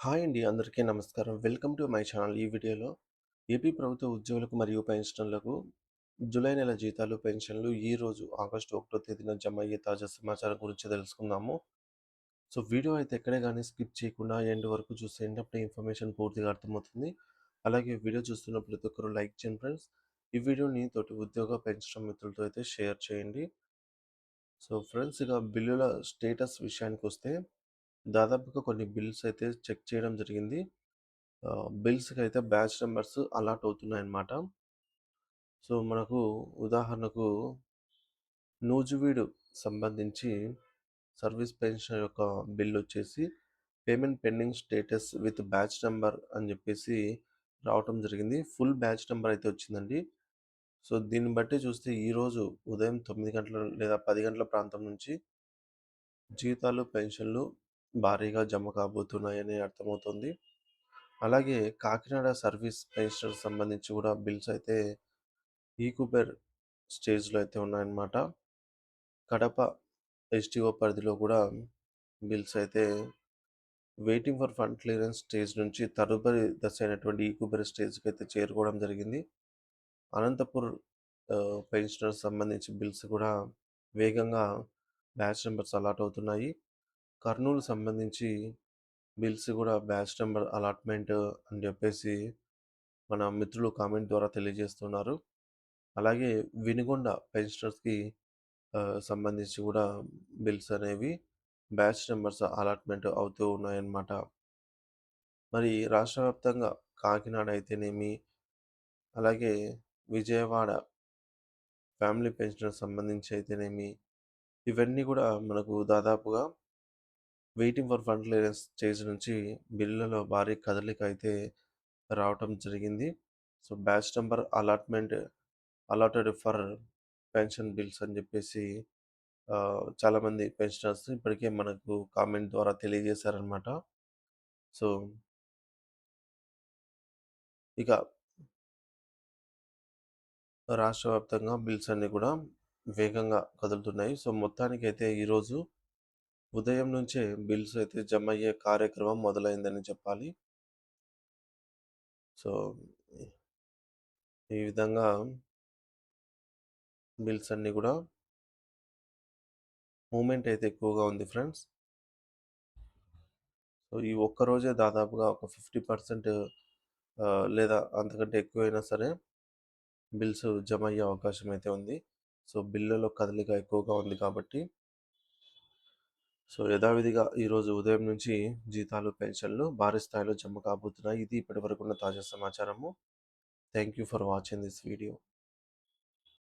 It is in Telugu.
హాయ్ అండి. అందరికీ నమస్కారం. Welcome to my channel. ఈ వీడియోలో ఏపీ ప్రభుత్వ ఉద్యోగులకు మరియు పెన్షనర్లకు జూలై నెల జీతాలు, పెన్షన్లు ఈరోజు ఆగస్టు 1వ తేదీన జమ అయ్యే తాజా సమాచారం గురించి తెలుసుకుందాము. సో, వీడియో అయితే ఎక్కడే గానీ స్కిప్ చేయకుండా ఎండ్ వరకు చూసేయండి. అప్పుడే ఇన్ఫర్మేషన్ పూర్తిగా అర్థమవుతుంది. అలాగే వీడియో చూస్తున్న ప్రతి ఒక్కరు లైక్ చేయండి ఫ్రెండ్స్. ఈ వీడియోని తోటి ఉద్యోగ, పెన్షన్ మిత్రులతో అయితే షేర్ చేయండి. సో, ఫ్రెండ్స్ ఇక బిల్లుల స్టేటస్ విషయానికొస్తే దాదాపుగా కొన్ని బిల్స్ అయితే చెక్ చేయడం జరిగింది. బిల్స్‌కైతే బ్యాచ్ నంబర్స్ అలాట్ అవుతున్నాయన్నమాట. సో, మనకు ఉదాహరణకు నూజివీడు సంబంధించి సర్వీస్ పెన్షన్ యొక్క బిల్లొచ్చేసి payment pending status with batch number అని జెప్పేసి రావటం జరిగింది. ఫుల్ బ్యాచ్ నంబర్ అయితే వచ్చిందండి. సో, దీన్ని బట్టి చూస్తే ఈరోజు ఉదయం 9 గంటల లేదా 10 గంటల ప్రాంతం నుంచి జీతాలు, పెన్షన్లు భారీగా జమ కాబోతున్నాయని అర్థమవుతుంది. అలాగే కాకినాడ సర్వీస్ పెన్షనర్స్ సంబంధించి కూడా బిల్స్ అయితే ఈకుబెర్ స్టేజ్‌లో అయితే ఉన్నాయన్నమాట. కడప ఎస్టీఓ పరిధిలో కూడా బిల్స్ అయితే waiting for fund clearance stage నుంచి తదుపరి దశ అయినటువంటి ఈకుబెర్ స్టేజ్‌కి అయితే చేరుకోవడం జరిగింది. అనంతపూర్ పెన్షనర్స్ సంబంధించి బిల్స్ కూడా వేగంగా బ్యాచ్ నంబర్స్ అలాట్ అవుతున్నాయి. కర్నూలు సంబంధించి బిల్స్ కూడా బ్యాచ్ నంబర్ అలాట్‌మెంట్ అని చెప్పేసి మన మిత్రులు కామెంట్ ద్వారా తెలియజేస్తున్నారు. అలాగే వినుగొండ పెన్షనర్స్‌కి సంబంధించి కూడా బిల్స్ అనేవి బ్యాచ్ నంబర్స్ అలాట్‌మెంట్ అవుతూ ఉన్నాయన్నమాట. మరి రాష్ట్ర వ్యాప్తంగా కాకినాడ అయితేనేమి, అలాగే విజయవాడ ఫ్యామిలీ పెన్షనర్స్ సంబంధించి అయితేనేమి, ఇవన్నీ కూడా మనకు దాదాపుగా waiting for fund clearance stage నుంచి బిల్లులలో భారీ కదలిక అయితే రావటం జరిగింది. So, batch number allotment allotted for pension bills అని జెప్పేసి చాలామంది పెన్షనర్స్ ఇప్పటికే మనకు కామెంట్ ద్వారా తెలియజేశారనమాట. సో, ఇక రాష్ట్ర వ్యాప్తంగా బిల్స్ అన్నీ కూడా వేగంగా కదులుతున్నాయి. సో, మొత్తానికైతే ఈరోజు ఉదయం నుంచే బిల్స్ అయితే జమ అయ్యే కార్యక్రమం మొదలైందని చెప్పాలి. సో, ఈ విధంగా బిల్స్ అన్నీ కూడా మూవ్‌మెంట్ అయితే ఎక్కువగా ఉంది ఫ్రెండ్స్. సో, ఈ ఒక్క రోజే దాదాపుగా ఒక 50% లేదా అంతకంటే ఎక్కువైనా సరే బిల్స్ జమ అయ్యే అవకాశం అయితే ఉంది. సో, బిల్లులో కదలిక ఎక్కువగా ఉంది కాబట్టి, సో, యథావిధిగా ఈరోజు ఉదయం నుంచి జీతాలు, పెన్షన్లు భారీ స్థాయిలో జమ కాబోతున్నాయి. ఇది ఇప్పటివరకున్న తాజా సమాచారము. Thank you for watching this video.